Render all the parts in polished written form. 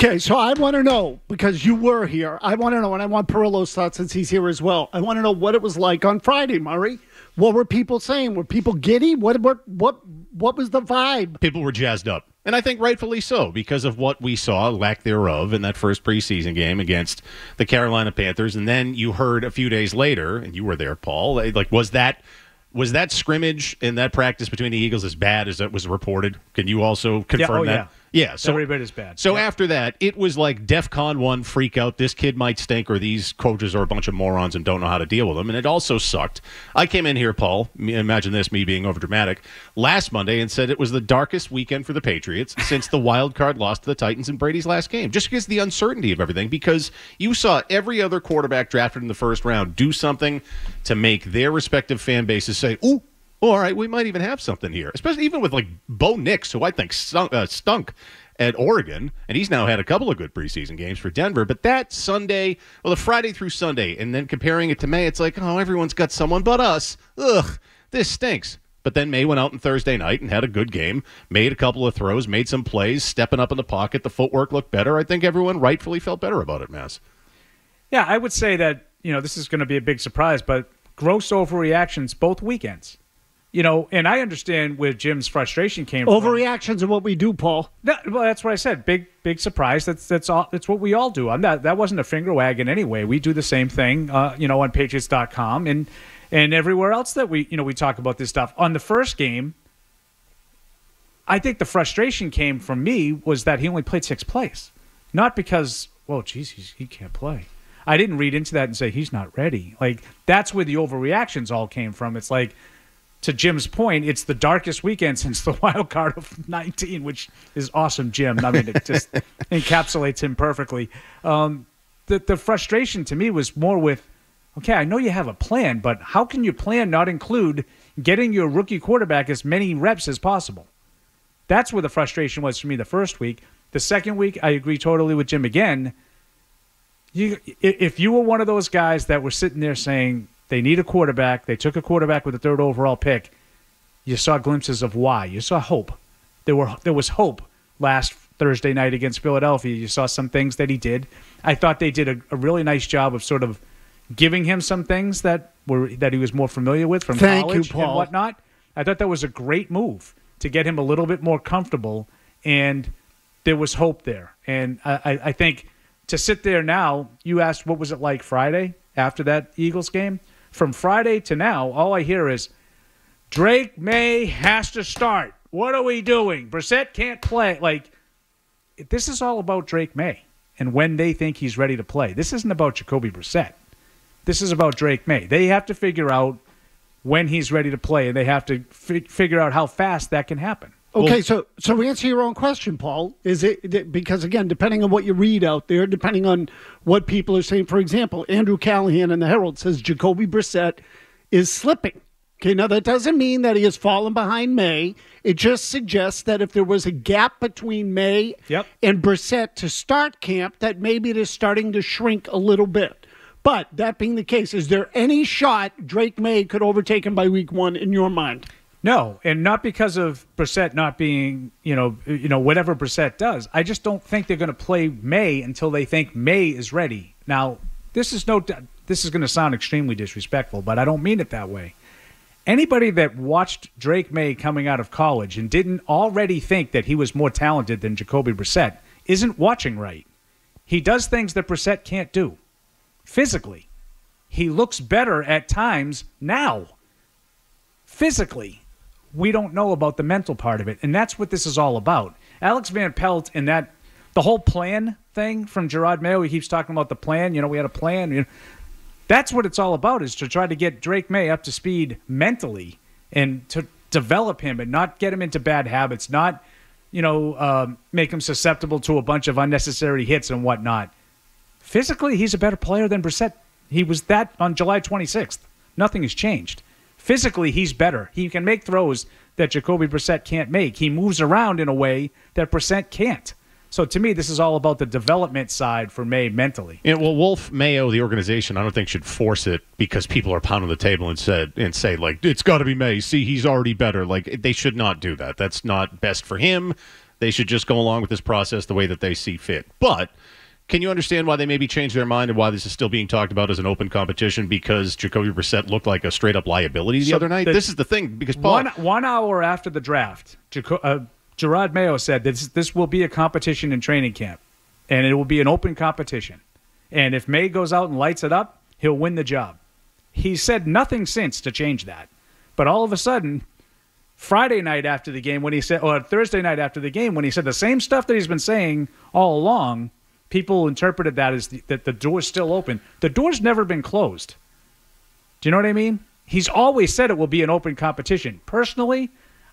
Okay, so I want to know, because you were here, I want to know, and I want Perillo's thoughts since he's here as well. I want to know what it was like on Friday, Murray. What were people saying? Were people giddy? What was the vibe? People were jazzed up. And I think rightfully so, because of what we saw, lack thereof, in that first preseason game against the Carolina Panthers. And then you heard a few days later, and you were there, Paul, like was that scrimmage in that practice between the Eagles as bad as it was reported? Can you also confirm that? Yeah, so every bit is bad. So after that, it was like DEFCON 1 freak out. This kid might stink, or these coaches are a bunch of morons and don't know how to deal with them. And it also sucked. I came in here, Paul, imagine this, me being overdramatic, last Monday and said it was the darkest weekend for the Patriots since the wild card loss to the Titans in Brady's last game. Just because the uncertainty of everything, because you saw every other quarterback drafted in the first round do something to make their respective fan bases say, ooh, all right, we might even have something here. Especially even with like Bo Nix, who I think stunk at Oregon, and he's now had a couple of good preseason games for Denver. But that Sunday, well, the Friday through Sunday, and then comparing it to May, it's like, oh, everyone's got someone but us. Ugh, this stinks. But then May went out on Thursday night and had a good game, made a couple of throws, made some plays, stepping up in the pocket. The footwork looked better. I think everyone rightfully felt better about it, Mazz. Yeah, I would say that, this is going to be a big surprise, but gross overreactions both weekends. And I understand where Jim's frustration came from. Overreactions are what we do, Paul. Well, that's what I said. Big surprise. That's all. That's what we all do. That wasn't a finger wag in any way. We do the same thing, on Patriots.com and everywhere else that we talk about this stuff. On the first game, I think the frustration came from me was that he only played 6 plays, not because, well, geez, he can't play. I didn't read into that and say he's not ready. Like, that's where the overreactions all came from. It's like, to Jim's point, it's the darkest weekend since the wild card of 19, which is awesome, Jim. I mean, it just encapsulates him perfectly. The frustration to me was more with, okay, I know you have a plan, but how can your plan not include getting your rookie quarterback as many reps as possible? That's where the frustration was for me the first week. The second week, I agree totally with Jim again. If you were one of those guys that were sitting there saying, they need a quarterback. They took a quarterback with the 3rd overall pick. You saw glimpses of why. You saw hope. There was hope last Thursday night against Philadelphia. You saw some things that he did. I thought they did a really nice job of sort of giving him some things that he was more familiar with from college and whatnot. I thought that was a great move to get him a little bit more comfortable, and there was hope there. And I think to sit there now, you asked what was it like Friday after that Eagles game? From Friday to now, all I hear is, Drake Maye has to start. What are we doing? Brissett can't play. Like, this is all about Drake Maye and when they think he's ready to play. This isn't about Jacoby Brissett. This is about Drake Maye. They have to figure out when he's ready to play, and they have to figure out how fast that can happen. Okay, so answer your own question, Paul. Is it because, again, depending on what you read out there, depending on what people are saying, for example, Andrew Callahan in the Herald says Jacoby Brissett is slipping. Okay, now that doesn't mean that he has fallen behind May. It just suggests that if there was a gap between May and Brissett to start camp, that maybe it is starting to shrink a little bit. But that being the case, is there any shot Drake Maye could overtake him by week 1 in your mind? No, and not because of Brissett not being, whatever Brissett does. I just don't think they're going to play May until they think May is ready. Now, this is going to sound extremely disrespectful, but I don't mean it that way. Anybody that watched Drake Maye coming out of college and didn't already think that he was more talented than Jacoby Brissett isn't watching right. He does things that Brissett can't do. Physically, he looks better at times now. Physically. We don't know about the mental part of it, and that's what this is all about. Alex Van Pelt and the whole plan thing from Gerard Mayo, he keeps talking about the plan. We had a plan. That's what it's all about, is to try to get Drake Maye up to speed mentally and to develop him and not get him into bad habits, not make him susceptible to a bunch of unnecessary hits and whatnot. Physically, he's a better player than Brissett. He was that on July 26th. Nothing has changed. Physically, he's better. He can make throws that Jacoby Brissett can't make. He moves around in a way that Brissett can't. So to me, this is all about the development side for Maye mentally. Yeah, well, Wolf Mayo, the organization, I don't think should force it because people are pounding the table and say like, it's got to be Maye. See, he's already better. Like, they should not do that. That's not best for him. They should just go along with this process the way that they see fit. But can you understand why they maybe changed their mind and why this is still being talked about as an open competition? Because Jacoby Brissett looked like a straight-up liability the other night? This is the thing, because Paul... One hour after the draft, Gerard Mayo said this will be a competition in training camp, and it will be an open competition. And if May goes out and lights it up, he'll win the job. He said nothing since to change that. But all of a sudden, Friday night after the game, when he said, or Thursday night after the game, when he said the same stuff that he's been saying all along, people interpreted that as that the door's still open. The door's never been closed. Do you know what I mean? He's always said it will be an open competition. Personally,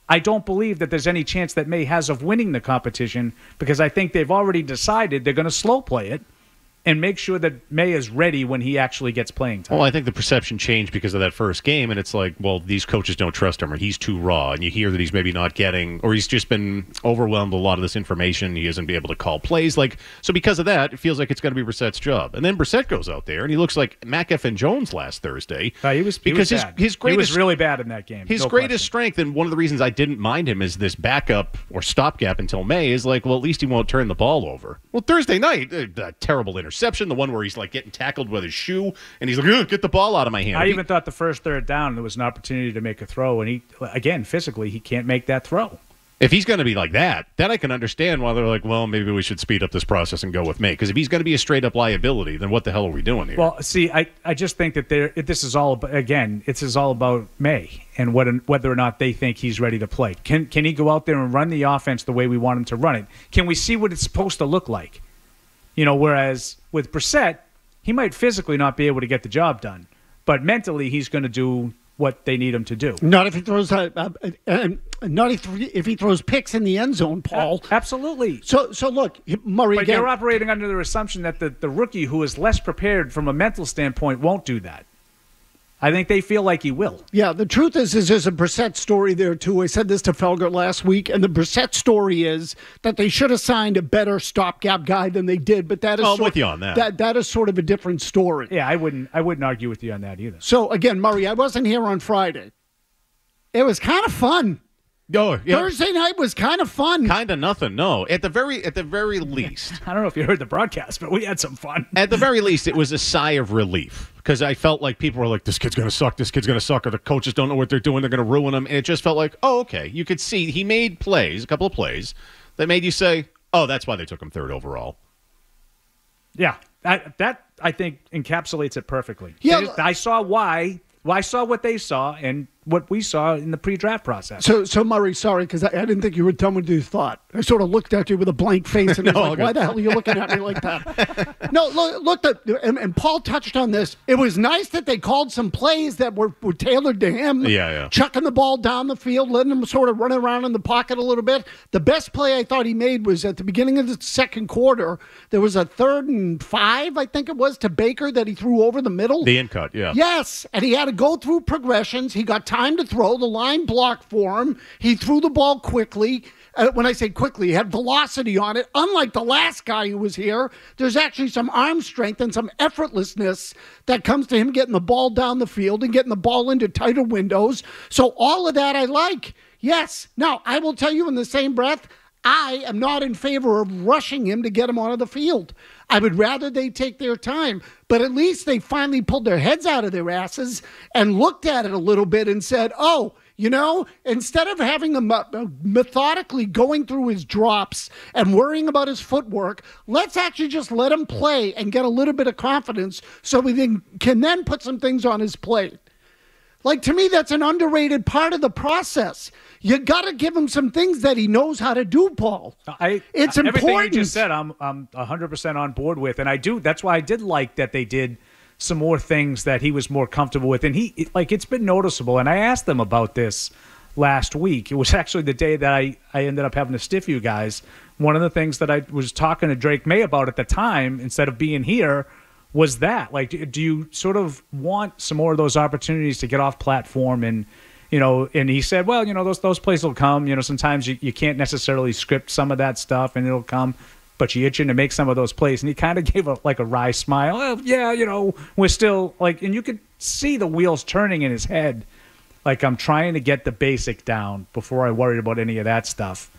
I don't believe that there's any chance that May has of winning the competition, because I think they've already decided they're going to slow play it and make sure that May is ready when he actually gets playing time. Well, I think the perception changed because of that first game, and it's like, well, these coaches don't trust him, or he's too raw, and you hear that he's maybe not getting, or he's just been overwhelmed with a lot of this information. He isn't be able to call plays. So because of that, it feels like it's going to be Brissett's job. And then Brissett goes out there, and he looks like McEffen Jones last Thursday. He was bad. He was really bad in that game. His greatest strength, and one of the reasons I didn't mind him is this backup or stopgap until May, is like, well, at least he won't turn the ball over. Well, Thursday night, that terrible interception, the one where he's like getting tackled with his shoe, and he's like, get the ball out of my hand. I even thought the first third down, there was an opportunity to make a throw, and he, again, physically, he can't make that throw. If he's going to be like that, then I can understand why they're like, well, maybe we should speed up this process and go with May. Because if he's going to be a straight-up liability, then what the hell are we doing here? Well, see, I just think that this is all about, again, it's all about May and whether or not they think he's ready to play. Can he go out there and run the offense the way we want him to run it? Can we see what it's supposed to look like? Whereas with Brissett, he might physically not be able to get the job done, but mentally he's going to do what they need him to do. Not if he throws if he throws picks in the end zone, Paul. Absolutely. So look, Murray. But again, you're operating under the assumption that the rookie who is less prepared from a mental standpoint won't do that. I think they feel like he will. Yeah, the truth is there's a Brissett story there, too. I said this to Felger last week, and the Brissett story is that they should have signed a better stopgap guy than they did, but that is I'm with you on that. That is sort of a different story. Yeah, I wouldn't argue with you on that either. So, again, Murray, I wasn't here on Friday. It was kind of fun. Oh, yeah. Thursday night was kind of fun. Kind of nothing, no. At the very least. I don't know if you heard the broadcast, but we had some fun. At the very least, it was a sigh of relief, because I felt like people were like, this kid's going to suck, or the coaches don't know what they're doing, they're going to ruin him. And it just felt like, oh, okay. You could see he made plays, a couple of plays, that made you say, oh, that's why they took him third overall. Yeah, that I think encapsulates it perfectly. Yeah, I saw why. Well, I saw what they saw and what we saw in the pre-draft process. So Murray, sorry, because I didn't think you were done with your thought. I sort of looked at you with a blank face, and I was like, why the hell are you looking at me like that? No, look, and Paul touched on this. It was nice that they called some plays that were tailored to him. Yeah. Chucking the ball down the field, letting him sort of run around in the pocket a little bit. The best play I thought he made was at the beginning of the second quarter. There was a 3rd and 5, I think it was, to Baker that he threw over the middle. The in-cut, yeah. Yes, and he had to go through progressions. He got time to throw. The line blocked for him. He threw the ball quickly. When I say quickly, he had velocity on it. Unlike the last guy who was here, there's actually some arm strength and some effortlessness that comes to him getting the ball down the field and getting the ball into tighter windows. So all of that I like. Yes. Now, I will tell you in the same breath, I am not in favor of rushing him to get him onto the field. I would rather they take their time. But at least they finally pulled their heads out of their asses and looked at it a little bit and said, oh, instead of having him methodically going through his drops and worrying about his footwork, let's actually just let him play and get a little bit of confidence so we can then put some things on his plate. Like, to me, that's an underrated part of the process. You got to give him some things that he knows how to do, Paul. It's important. Everything you just said, I'm 100% on board with, and I do. That's why I did like that they did some more things that he was more comfortable with, and it's been noticeable. And I asked them about this last week. It was actually the day that I ended up having to stiff you guys. One of the things that I was talking to Drake Maye about at the time, instead of being here, was that, like, do you sort of want some more of those opportunities to get off platform? And, and he said, well, those plays will come. Sometimes you can't necessarily script some of that stuff and it'll come, but you're itching to make some of those plays. And he kind of gave a wry smile. Oh, yeah, we're still and you could see the wheels turning in his head. Like, I'm trying to get the basic down before I worry about any of that stuff.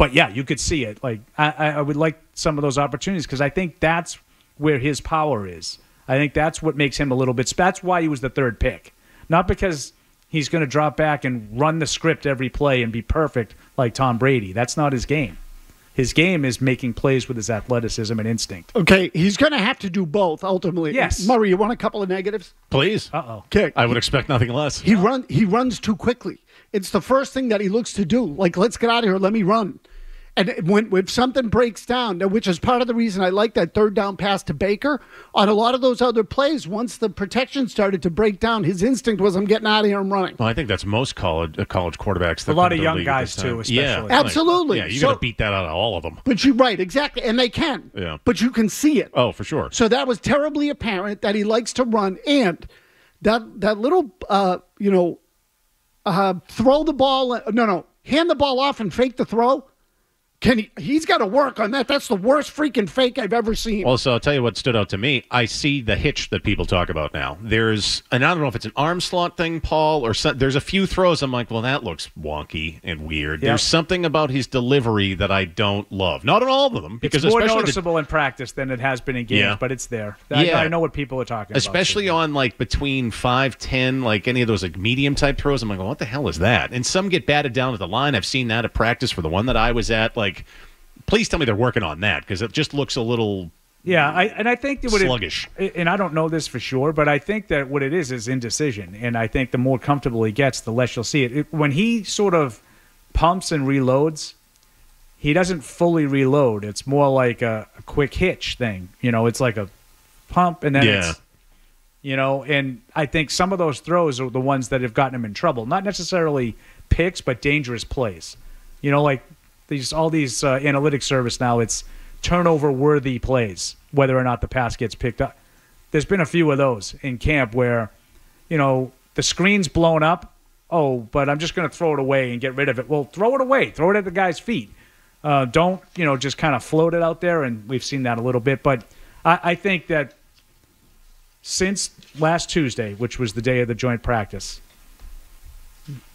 But yeah, you could see it. Like I would like some of those opportunities because I think that's where his power is. I think that's what makes him a little bit. That's why he was the third pick, not because he's going to drop back and run the script every play and be perfect like Tom Brady. That's not his game. His game is making plays with his athleticism and instinct. Okay, he's going to have to do both ultimately. Yes. Murray, you want a couple of negatives? Please. Uh-oh. Okay. I would expect nothing less. He runs too quickly. It's the first thing that he looks to do. Like, let's get out of here. Let me run. And when something breaks down, which is part of the reason I like that third down pass to Baker, on a lot of those other plays, once the protection started to break down, his instinct was, I'm getting out of here, I'm running. Well, I think that's most college quarterbacks. A lot of young guys, too, especially. Yeah, absolutely. Yeah, you got to beat that out of all of them. But you're right, exactly. And they can. Yeah. But you can see it. Oh, for sure. So that was terribly apparent that he likes to run. And that little, throw the ball. No, hand the ball off and fake the throw. He's got to work on that. That's the worst freaking fake I've ever seen. Well, so I'll tell you what stood out to me. I see the hitch that people talk about now. And I don't know if it's an arm slot thing, Paul, or there's a few throws I'm like, well, that looks wonky and weird. Yep. There's something about his delivery that I don't love. Not in all of them. Because it's more noticeable in practice than it has been in games, but it's there. I know what people are talking about. Especially on, like, between 5-10, like any of those like medium-type throws. I'm like, well, what the hell is that? And some get batted down at the line. I've seen that at practice for the one that I was at. Like, please tell me they're working on that because it just looks a little I think sluggish. And I don't know this for sure, but I think that what it is indecision. And I think the more comfortable he gets, the less you'll see it. When he sort of pumps and reloads, he doesn't fully reload. It's more like a quick hitch thing. It's like a pump and then it's, and I think some of those throws are the ones that have gotten him in trouble. Not necessarily picks, but dangerous plays. Like all these analytics service now, it's turnover-worthy plays, whether or not the pass gets picked up. There's been a few of those in camp where, the screen's blown up. Oh, but I'm just going to throw it away and get rid of it. Well, throw it away. Throw it at the guy's feet. Don't, just kind of float it out there, and we've seen that a little bit. But I think that since last Tuesday, which was the day of the joint practice,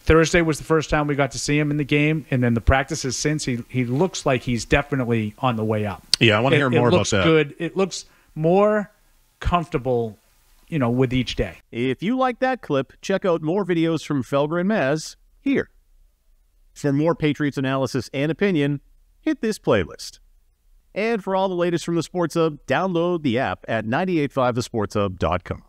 Thursday was the first time we got to see him in the game, and then the practices since, he looks like he's definitely on the way up. Yeah, I want to hear more about that. It looks good. It looks more comfortable, with each day. If you like that clip, check out more videos from Felger and Mazz here. For more Patriots analysis and opinion, hit this playlist. And for all the latest from the Sports Hub, download the app at 985thesportshub.com.